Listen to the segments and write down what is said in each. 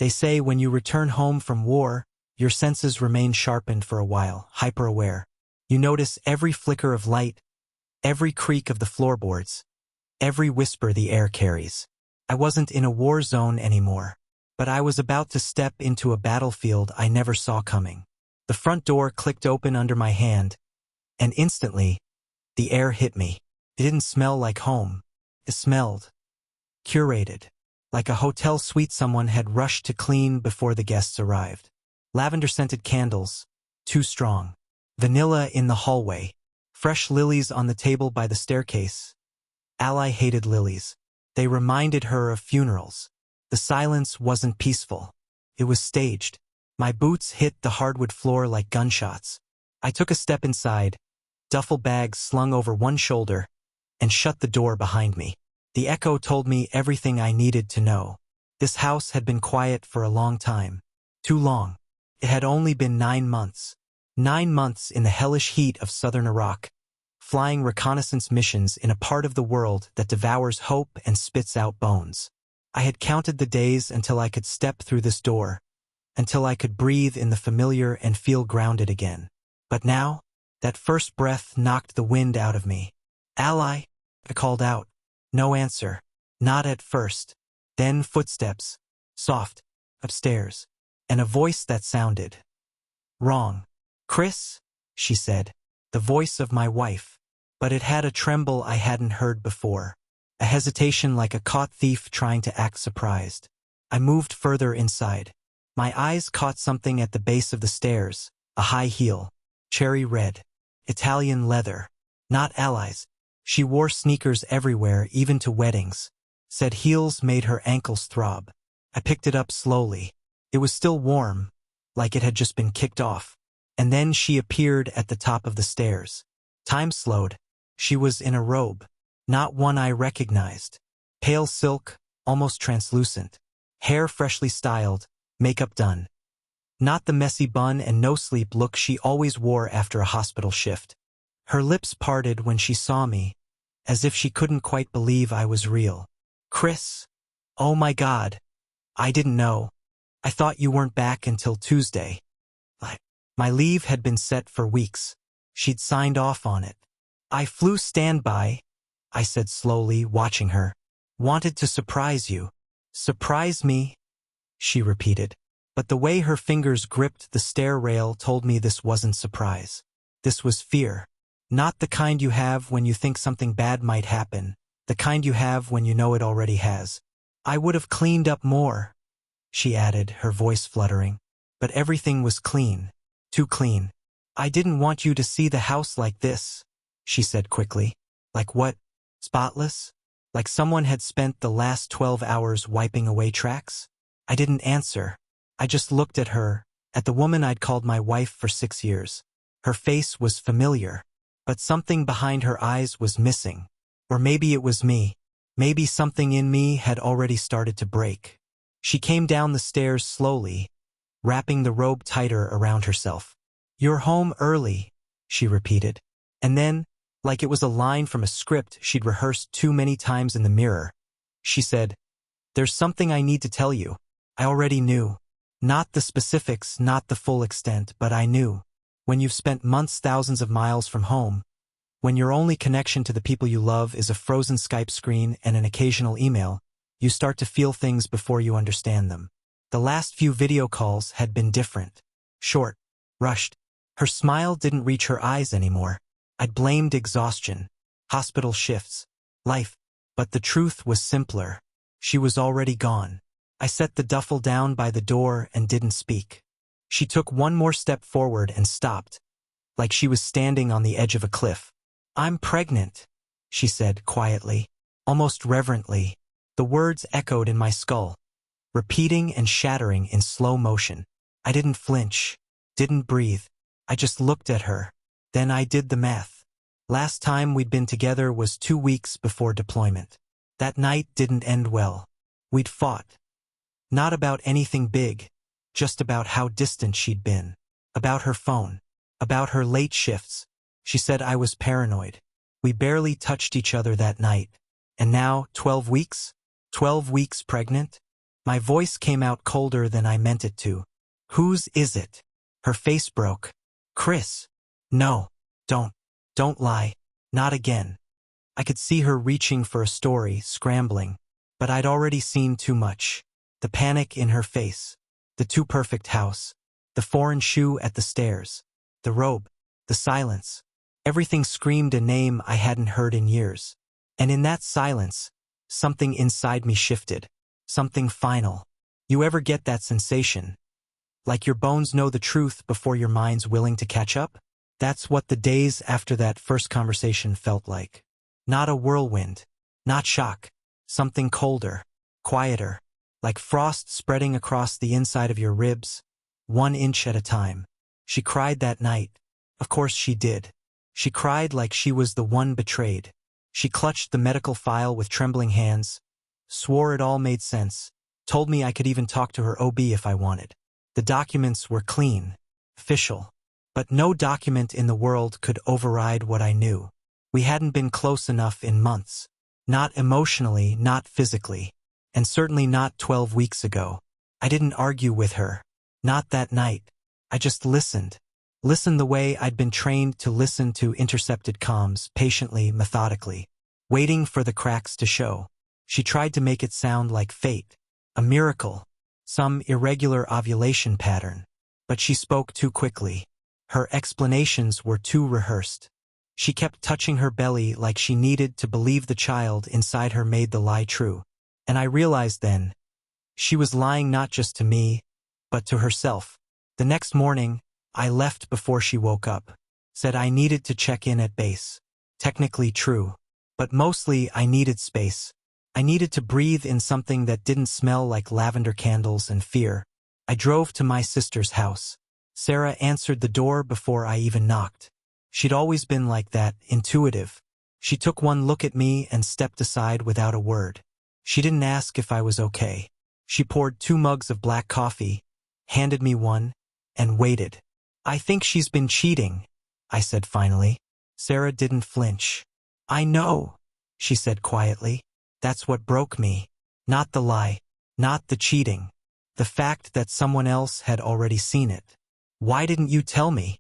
They say when you return home from war, your senses remain sharpened for a while, hyper-aware. You notice every flicker of light, every creak of the floorboards, every whisper the air carries. I wasn't in a war zone anymore, but I was about to step into a battlefield I never saw coming. The front door clicked open under my hand, and instantly, the air hit me. It didn't smell like home. It smelled curated, like a hotel suite someone had rushed to clean before the guests arrived. Lavender-scented candles, too strong. Vanilla in the hallway. Fresh lilies on the table by the staircase. Ally hated lilies. They reminded her of funerals. The silence wasn't peaceful. It was staged. My boots hit the hardwood floor like gunshots. I took a step inside, duffel bag slung over one shoulder, and shut the door behind me. The echo told me everything I needed to know. This house had been quiet for a long time. Too long. It had only been 9 months. 9 months in the hellish heat of southern Iraq, flying reconnaissance missions in a part of the world that devours hope and spits out bones. I had counted the days until I could step through this door, until I could breathe in the familiar and feel grounded again. But now, that first breath knocked the wind out of me. Ally, I called out. No answer. Not at first. Then footsteps. Soft. Upstairs. And a voice that sounded wrong. Chris, she said. The voice of my wife. But it had a tremble I hadn't heard before. A hesitation like a caught thief trying to act surprised. I moved further inside. My eyes caught something at the base of the stairs. A high heel. Cherry red. Italian leather. Not Ally's. She wore sneakers everywhere, even to weddings. Said heels made her ankles throb. I picked it up slowly. It was still warm, like it had just been kicked off. And then she appeared at the top of the stairs. Time slowed. She was in a robe. Not one I recognized. Pale silk, almost translucent. Hair freshly styled, makeup done. Not the messy bun and no-sleep look she always wore after a hospital shift. Her lips parted when she saw me, as if she couldn't quite believe I was real. Chris, oh my God. I didn't know. I thought you weren't back until Tuesday. My leave had been set for weeks. She'd signed off on it. I flew standby, I said slowly, watching her. Wanted to surprise you. Surprise me, she repeated. But the way her fingers gripped the stair rail told me this wasn't surprise. This was fear. Not the kind you have when you think something bad might happen, the kind you have when you know it already has. I would have cleaned up more, she added, her voice fluttering. But everything was clean. Too clean. I didn't want you to see the house like this, she said quickly. Like what? Spotless? Like someone had spent the last 12 hours wiping away tracks? I didn't answer. I just looked at her, at the woman I'd called my wife for 6 years. Her face was familiar. But something behind her eyes was missing. Or maybe it was me. Maybe something in me had already started to break. She came down the stairs slowly, wrapping the robe tighter around herself. You're home early, she repeated. And then, like it was a line from a script she'd rehearsed too many times in the mirror, she said, There's something I need to tell you. I already knew. Not the specifics, not the full extent, but I knew. When you've spent months thousands of miles from home, when your only connection to the people you love is a frozen Skype screen and an occasional email, you start to feel things before you understand them. The last few video calls had been different. Short. Rushed. Her smile didn't reach her eyes anymore. I'd blamed exhaustion. Hospital shifts. Life. But the truth was simpler. She was already gone. I set the duffel down by the door and didn't speak. She took one more step forward and stopped, like she was standing on the edge of a cliff. I'm pregnant, she said quietly, almost reverently. The words echoed in my skull, repeating and shattering in slow motion. I didn't flinch, didn't breathe. I just looked at her. Then I did the math. Last time we'd been together was 2 weeks before deployment. That night didn't end well. We'd fought. Not about anything big. Just about how distant she'd been. About her phone. About her late shifts. She said I was paranoid. We barely touched each other that night. And now, 12 weeks? 12 weeks pregnant? My voice came out colder than I meant it to. Whose is it? Her face broke. Chris. No. Don't lie. Not again. I could see her reaching for a story, scrambling. But I'd already seen too much. The panic in her face. The too perfect house. The foreign shoe at the stairs. The robe. The silence. Everything screamed a name I hadn't heard in years. And in that silence, something inside me shifted. Something final. You ever get that sensation? Like your bones know the truth before your mind's willing to catch up? That's what the days after that first conversation felt like. Not a whirlwind. Not shock. Something colder. Quieter. Like frost spreading across the inside of your ribs, 1 inch at a time. She cried that night. Of course she did. She cried like she was the one betrayed. She clutched the medical file with trembling hands, swore it all made sense, told me I could even talk to her OB if I wanted. The documents were clean, official. But no document in the world could override what I knew. We hadn't been close enough in months. Not emotionally, not physically. And certainly not 12 weeks ago. I didn't argue with her. Not that night. I just listened. Listened the way I'd been trained to listen to intercepted comms, patiently, methodically, waiting for the cracks to show. She tried to make it sound like fate, a miracle, some irregular ovulation pattern. But she spoke too quickly. Her explanations were too rehearsed. She kept touching her belly like she needed to believe the child inside her made the lie true. And I realized then, she was lying not just to me, but to herself. The next morning, I left before she woke up. Said I needed to check in at base. Technically true. But mostly I needed space. I needed to breathe in something that didn't smell like lavender candles and fear. I drove to my sister's house. Sarah answered the door before I even knocked. She'd always been like that, intuitive. She took one look at me and stepped aside without a word. She didn't ask if I was okay. She poured 2 mugs of black coffee, handed me one, and waited. I think she's been cheating, I said finally. Sarah didn't flinch. I know, she said quietly. That's what broke me. Not the lie, not the cheating. The fact that someone else had already seen it. Why didn't you tell me?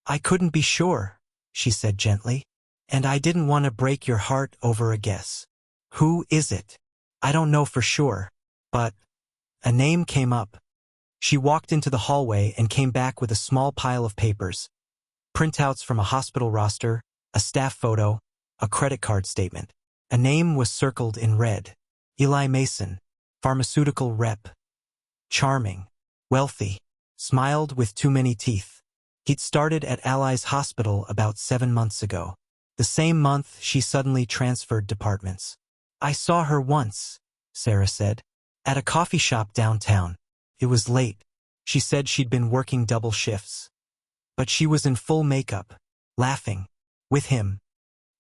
I couldn't be sure, she said gently. And I didn't want to break your heart over a guess. Who is it? I don't know for sure, but a name came up. She walked into the hallway and came back with a small pile of papers. Printouts from a hospital roster, a staff photo, a credit card statement. A name was circled in red. Eli Mason, pharmaceutical rep. Charming, wealthy, smiled with too many teeth. He'd started at Allies Hospital about 7 months ago. The same month she suddenly transferred departments. I saw her once, Sarah said, at a coffee shop downtown. It was late. She said she'd been working double shifts. But she was in full makeup, laughing, with him.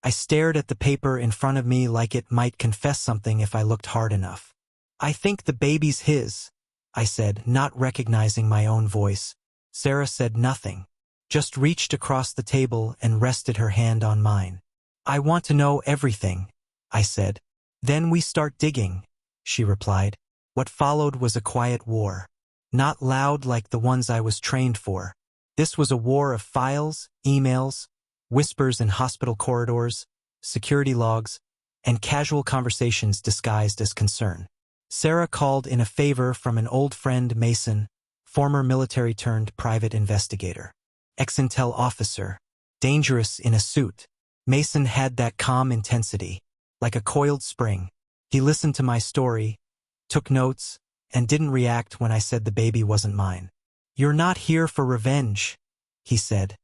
I stared at the paper in front of me like it might confess something if I looked hard enough. I think the baby's his, I said, not recognizing my own voice. Sarah said nothing, just reached across the table and rested her hand on mine. I want to know everything, I said. Then we start digging, she replied. What followed was a quiet war. Not loud like the ones I was trained for. This was a war of files, emails, whispers in hospital corridors, security logs, and casual conversations disguised as concern. Sarah called in a favor from an old friend, Mason, former military-turned-private investigator. Ex-intel officer, dangerous in a suit. Mason had that calm intensity, like a coiled spring. He listened to my story, took notes, and didn't react when I said the baby wasn't mine. You're not here for revenge, he said,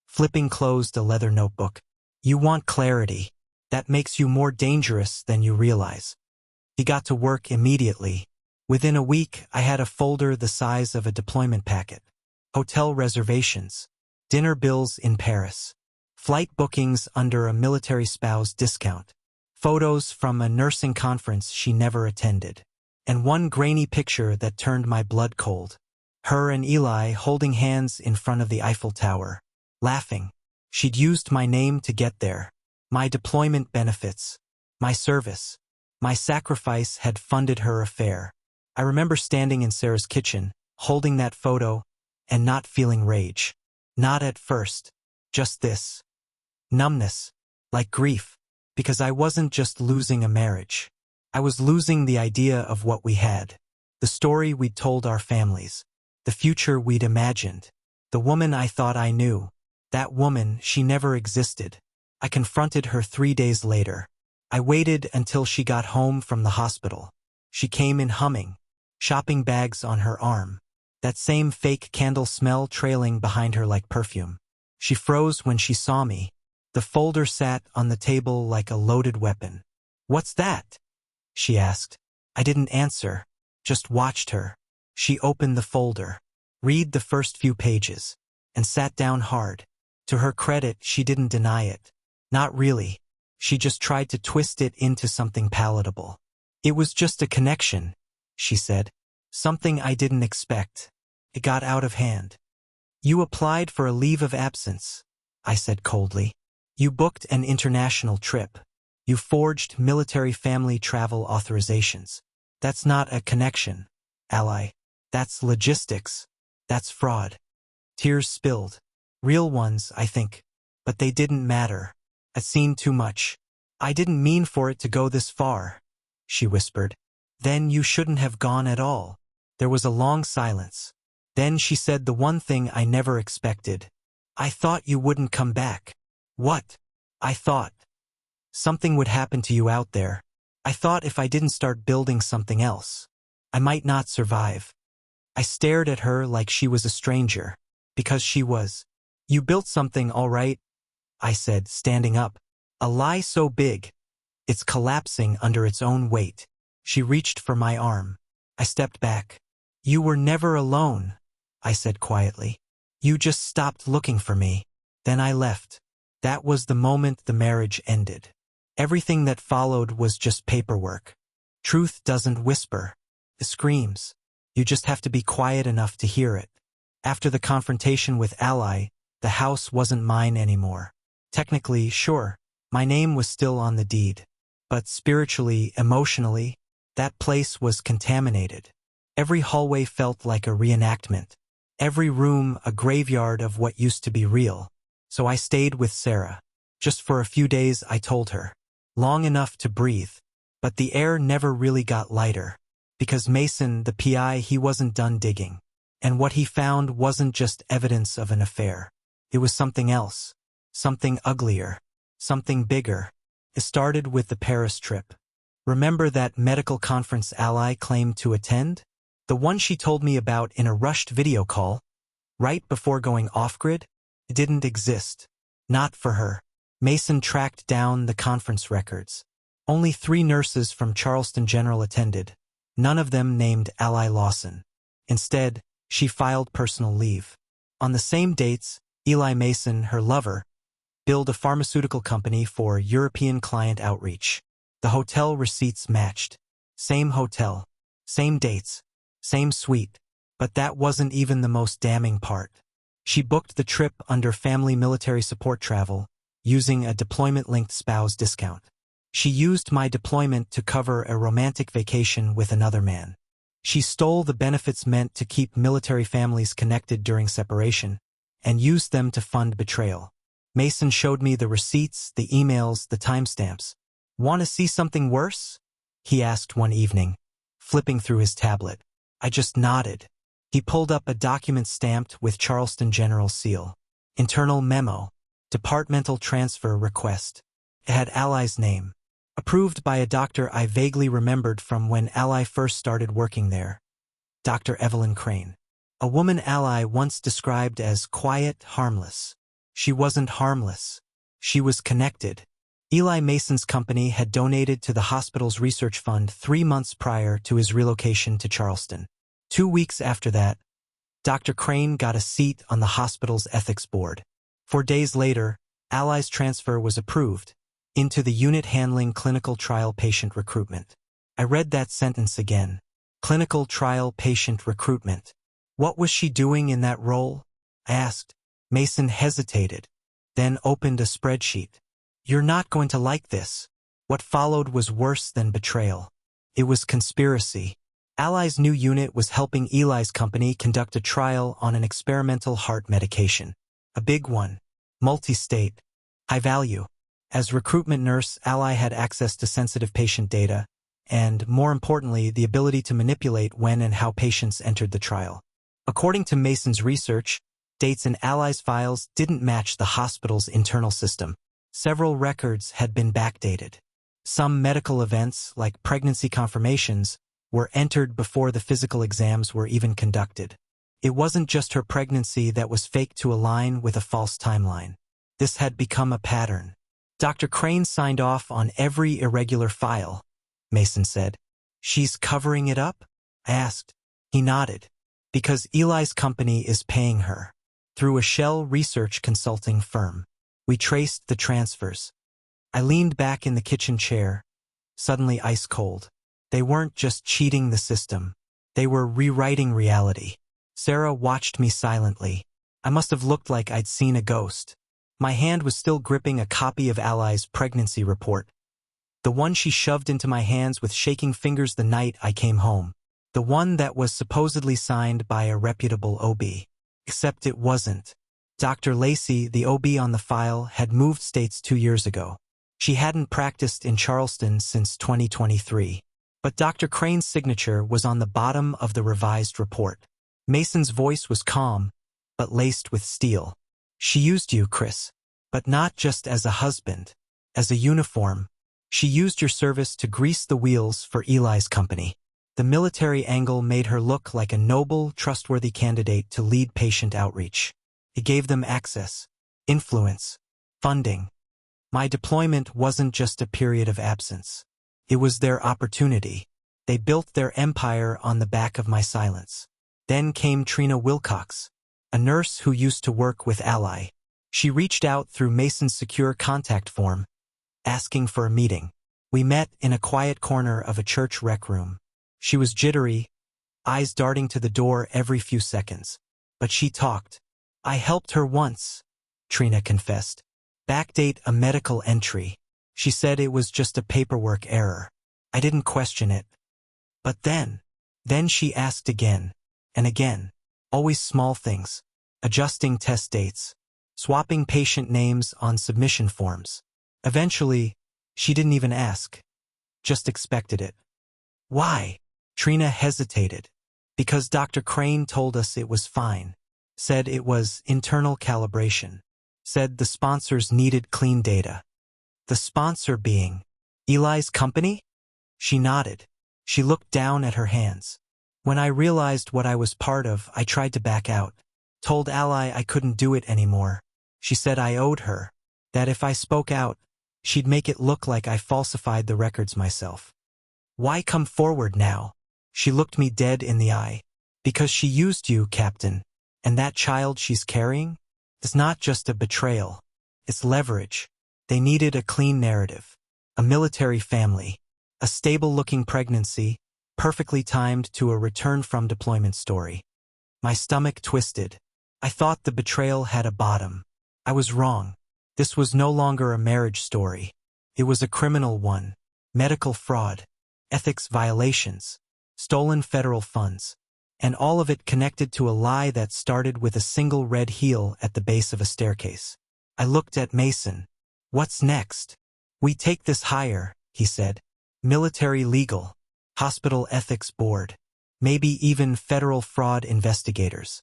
flipping closed a leather notebook. You want clarity. That makes you more dangerous than you realize. He got to work immediately. Within a week, I had a folder the size of a deployment packet. Hotel reservations, dinner bills in Paris, flight bookings under a military spouse discount, photos from a nursing conference she never attended, and one grainy picture that turned my blood cold. Her and Eli holding hands in front of the Eiffel Tower, laughing. She'd used my name to get there. My deployment benefits, my service, my sacrifice had funded her affair. I remember standing in Sarah's kitchen, holding that photo, and not feeling rage. Not at first. Just this. Numbness. Like grief. Because I wasn't just losing a marriage. I was losing the idea of what we had. The story we'd told our families. The future we'd imagined. The woman I thought I knew. That woman, she never existed. I confronted her 3 days later. I waited until she got home from the hospital. She came in humming, shopping bags on her arm. That same fake candle smell trailing behind her like perfume. She froze when she saw me. The folder sat on the table like a loaded weapon. "What's that?" she asked. I didn't answer, just watched her. She opened the folder, read the first few pages, and sat down hard. To her credit, she didn't deny it. Not really. She just tried to twist it into something palatable. "It was just a connection," she said. "Something I didn't expect. It got out of hand." "You applied for a leave of absence," I said coldly. "You booked an international trip. You forged military family travel authorizations. That's not a connection, ally. That's logistics. That's fraud." Tears spilled. Real ones, I think. But they didn't matter. I'd seen too much. "I didn't mean for it to go this far," she whispered. "Then you shouldn't have gone at all." There was a long silence. Then she said the one thing I never expected. "I thought you wouldn't come back." "What?" "I thought something would happen to you out there. I thought if I didn't start building something else, I might not survive." I stared at her like she was a stranger. Because she was. "You built something, all right," I said, standing up. "A lie so big, it's collapsing under its own weight." She reached for my arm. I stepped back. "You were never alone," I said quietly. "You just stopped looking for me." Then I left. That was the moment the marriage ended. Everything that followed was just paperwork. Truth doesn't whisper. It screams. You just have to be quiet enough to hear it. After the confrontation with Ally, the house wasn't mine anymore. Technically, sure, my name was still on the deed. But spiritually, emotionally, that place was contaminated. Every hallway felt like a reenactment. Every room a graveyard of what used to be real. So I stayed with Sarah. Just for a few days, I told her. Long enough to breathe. But the air never really got lighter. Because Mason, the PI, he wasn't done digging. And what he found wasn't just evidence of an affair. It was something else. Something uglier. Something bigger. It started with the Paris trip. Remember that medical conference Ally claimed to attend? The one she told me about in a rushed video call? Right before going off-grid? It didn't exist. Not for her. Mason tracked down the conference records. Only 3 nurses from Charleston General attended. None of them named Ally Lawson. Instead, she filed personal leave. On the same dates, Eli Mason, her lover, billed a pharmaceutical company for European client outreach. The hotel receipts matched. Same hotel. Same dates. Same suite. But that wasn't even the most damning part. She booked the trip under family military support travel, using a deployment-linked spouse discount. She used my deployment to cover a romantic vacation with another man. She stole the benefits meant to keep military families connected during separation, and used them to fund betrayal. Mason showed me the receipts, the emails, the timestamps. "Want to see something worse?" he asked one evening, flipping through his tablet. I just nodded. He pulled up a document stamped with Charleston General seal. Internal memo. Departmental transfer request. It had Ally's name. Approved by a doctor I vaguely remembered from when Ally first started working there. Dr. Evelyn Crane. A woman Ally once described as quiet, harmless. She wasn't harmless. She was connected. Eli Mason's company had donated to the hospital's research fund 3 months prior to his relocation to Charleston. 2 weeks after that, Dr. Crane got a seat on the hospital's ethics board. 4 days later, Ally's transfer was approved into the unit handling clinical trial patient recruitment. I read that sentence again. Clinical trial patient recruitment. What was she doing in that role? I asked. Mason hesitated, then opened a spreadsheet. "You're not going to like this." What followed was worse than betrayal. It was conspiracy. Ally's new unit was helping Eli's company conduct a trial on an experimental heart medication. A big one. Multi-state. High value. As recruitment nurse, Ally had access to sensitive patient data, and, more importantly, the ability to manipulate when and how patients entered the trial. According to Mason's research, dates in Ally's files didn't match the hospital's internal system. Several records had been backdated. Some medical events, like pregnancy confirmations, were entered before the physical exams were even conducted. It wasn't just her pregnancy that was faked to align with a false timeline. This had become a pattern. Dr. Crane signed off on every irregular file, Mason said. She's covering it up? I asked. He nodded. Because Eli's company is paying her. Through a shell research consulting firm. We traced the transfers. I leaned back in the kitchen chair, suddenly ice cold. They weren't just cheating the system. They were rewriting reality. Sarah watched me silently. I must have looked like I'd seen a ghost. My hand was still gripping a copy of Ally's pregnancy report. The one she shoved into my hands with shaking fingers the night I came home. The one that was supposedly signed by a reputable OB. Except it wasn't. Dr. Lacey, the OB on the file, had moved states 2 years ago. She hadn't practiced in Charleston since 2023. But Dr. Crane's signature was on the bottom of the revised report. Mason's voice was calm, but laced with steel. She used you, Chris. But not just as a husband. As a uniform. She used your service to grease the wheels for Eli's company. The military angle made her look like a noble, trustworthy candidate to lead patient outreach. It gave them access, influence, funding. My deployment wasn't just a period of absence. It was their opportunity. They built their empire on the back of my silence. Then came Trina Wilcox, a nurse who used to work with Ally. She reached out through Mason's secure contact form, asking for a meeting. We met in a quiet corner of a church rec room. She was jittery, eyes darting to the door every few seconds. But she talked. I helped her once, Trina confessed. Backdate a medical entry. She said it was just a paperwork error. I didn't question it. But then she asked again, and again. Always small things. Adjusting test dates. Swapping patient names on submission forms. Eventually, she didn't even ask. Just expected it. Why? Trina hesitated. Because Dr. Crane told us it was fine. Said it was internal calibration. Said the sponsors needed clean data. The sponsor being Eli's company? She nodded. She looked down at her hands. When I realized what I was part of, I tried to back out. Told Ally I couldn't do it anymore. She said I owed her. That if I spoke out, she'd make it look like I falsified the records myself. Why come forward now? She looked me dead in the eye. Because she used you, Captain. And that child she's carrying? It's not just a betrayal. It's leverage. They needed a clean narrative. A military family. A stable-looking pregnancy, perfectly timed to a return from deployment story. My stomach twisted. I thought the betrayal had a bottom. I was wrong. This was no longer a marriage story. It was a criminal one. Medical fraud. Ethics violations. Stolen federal funds. And all of it connected to a lie that started with a single red heel at the base of a staircase. I looked at Mason. What's next? We take this higher, he said. Military legal. Hospital ethics board. Maybe even federal fraud investigators.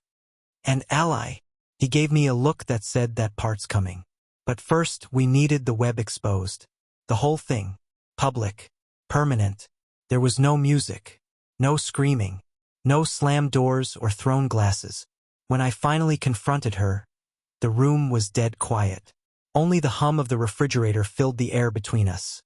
And Ally. He gave me a look that said that part's coming. But first, we needed the web exposed. The whole thing. Public. Permanent. There was no music. No screaming. No slam doors or thrown glasses. When I finally confronted her, the room was dead quiet. Only the hum of the refrigerator filled the air between us.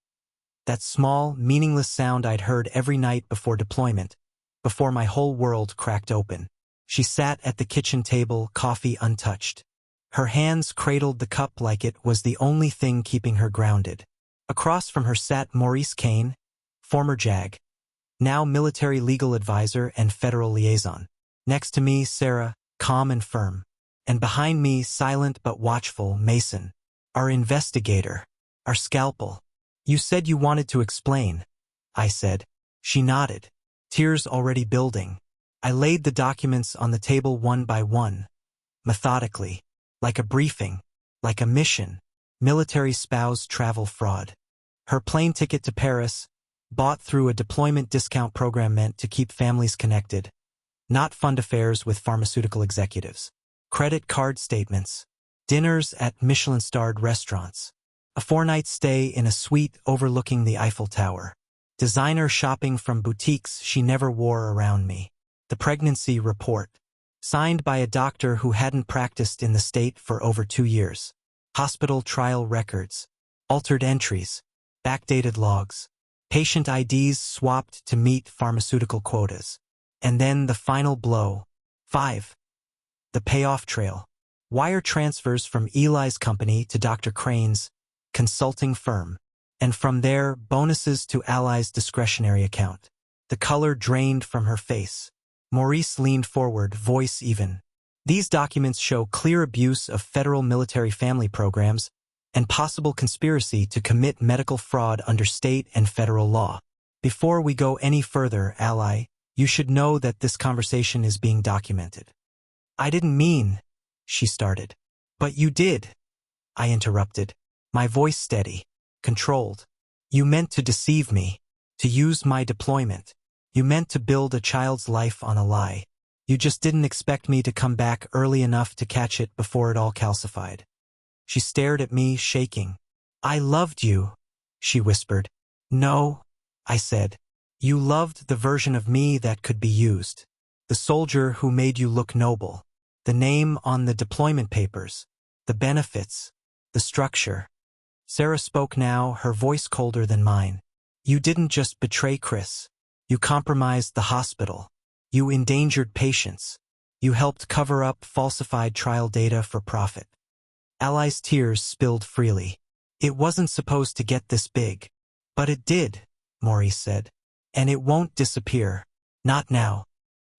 That small, meaningless sound I'd heard every night before deployment, before my whole world cracked open. She sat at the kitchen table, coffee untouched. Her hands cradled the cup like it was the only thing keeping her grounded. Across from her sat Maurice Kane, former JAG, now military legal advisor and federal liaison. Next to me, Sarah, calm and firm. And behind me, silent but watchful, Mason. Our investigator. Our scalpel. You said you wanted to explain, I said. She nodded. tears already building. I laid the documents on the table one by one, methodically, like a briefing, like a mission. Military spouse travel fraud. Her plane ticket to Paris, bought through a deployment discount program meant to keep families connected, not fund affairs with pharmaceutical executives. Credit card statements, dinners at Michelin-starred restaurants, a 4-night stay in a suite overlooking the Eiffel Tower, designer shopping from boutiques she never wore around me. The pregnancy report, signed by a doctor who hadn't practiced in the state for over 2 years. Hospital trial records, altered entries, backdated logs, patient IDs swapped to meet pharmaceutical quotas. And then the final blow. 5. The payoff trail. Wire transfers from Eli's company to Dr. Crane's consulting firm. And from there, bonuses to Ally's discretionary account. The color drained from her face. Maurice leaned forward, voice even. These documents show clear abuse of federal military family programs and possible conspiracy to commit medical fraud under state and federal law. Before we go any further, Ally, you should know that this conversation is being documented. I didn't mean, she started. But you did, I interrupted, my voice steady, controlled. You meant to deceive me, to use my deployment. You meant to build a child's life on a lie. You just didn't expect me to come back early enough to catch it before it all calcified. She stared at me, shaking. I loved you, she whispered. No, I said. You loved the version of me that could be used. The soldier who made you look noble. The name on the deployment papers. The benefits. The structure. Sarah spoke now, her voice colder than mine. You didn't just betray Chris. You compromised the hospital. You endangered patients. You helped cover up falsified trial data for profit. Ally's tears spilled freely. It wasn't supposed to get this big. But it did, Maurice said. And it won't disappear. Not now.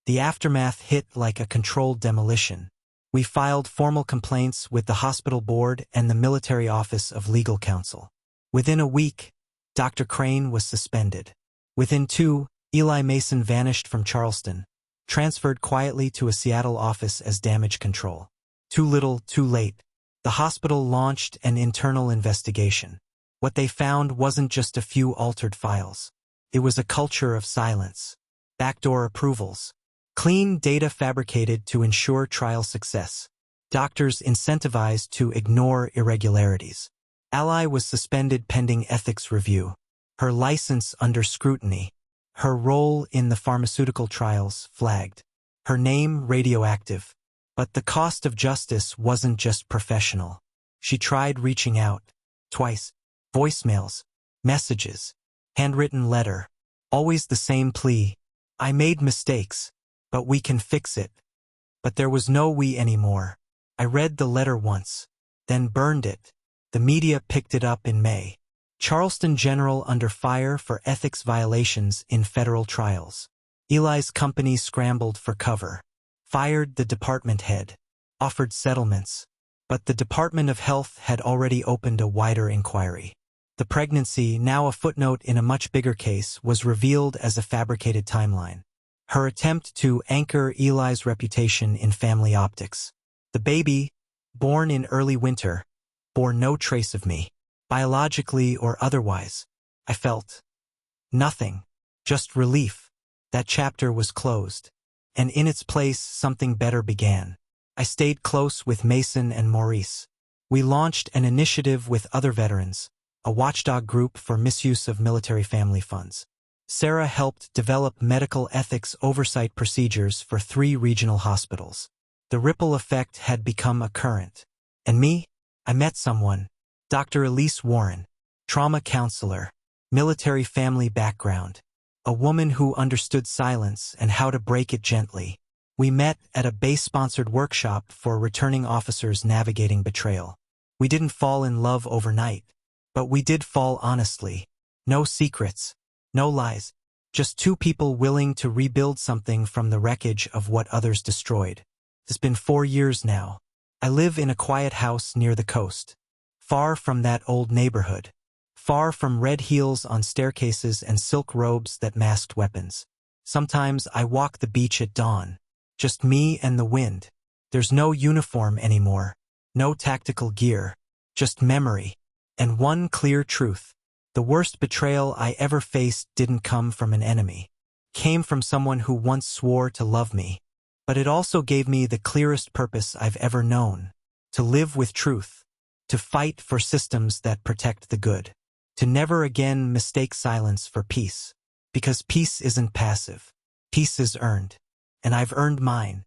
The aftermath hit like a controlled demolition. We filed formal complaints with the hospital board and the military office of legal counsel. Within a week, Dr. Crane was suspended. Within 2, Eli Mason vanished from Charleston, transferred quietly to a Seattle office as damage control. Too little, too late. The hospital launched an internal investigation. What they found wasn't just a few altered files. It was a culture of silence, backdoor approvals, clean data fabricated to ensure trial success, doctors incentivized to ignore irregularities. Ally was suspended pending ethics review, her license under scrutiny, her role in the pharmaceutical trials flagged, her name radioactive. But the cost of justice wasn't just professional. She tried reaching out. Twice. Voicemails. Messages. Handwritten letter. Always the same plea. I made mistakes, but we can fix it. But there was no we anymore. I read the letter once, then burned it. The media picked it up in May. Charleston General under fire for ethics violations in federal trials. Eli's company scrambled for cover. Fired the department head. Offered settlements. But the Department of Health had already opened a wider inquiry. The pregnancy, now a footnote in a much bigger case, was revealed as a fabricated timeline. Her attempt to anchor Eli's reputation in family optics. The baby, born in early winter, bore no trace of me, biologically or otherwise. I felt nothing, just relief. That chapter was closed, and in its place something better began. I stayed close with Mason and Maurice. We launched an initiative with other veterans, a watchdog group for misuse of military family funds. Sarah helped develop medical ethics oversight procedures for 3 regional hospitals. The ripple effect had become a current. And me? I met someone, Dr. Elise Warren, trauma counselor, military family background, a woman who understood silence and how to break it gently. We met at a base-sponsored workshop for returning officers navigating betrayal. We didn't fall in love overnight, but we did fall honestly. No secrets, no lies, just 2 people willing to rebuild something from the wreckage of what others destroyed. It's been 4 years now. I live in a quiet house near the coast, far from that old neighborhood, far from red heels on staircases and silk robes that masked weapons. Sometimes I walk the beach at dawn. Just me and the wind. There's no uniform anymore. No tactical gear. Just memory. And one clear truth. The worst betrayal I ever faced didn't come from an enemy. It came from someone who once swore to love me. But it also gave me the clearest purpose I've ever known. To live with truth. To fight for systems that protect the good. To never again mistake silence for peace. Because peace isn't passive. Peace is earned. And I've earned mine.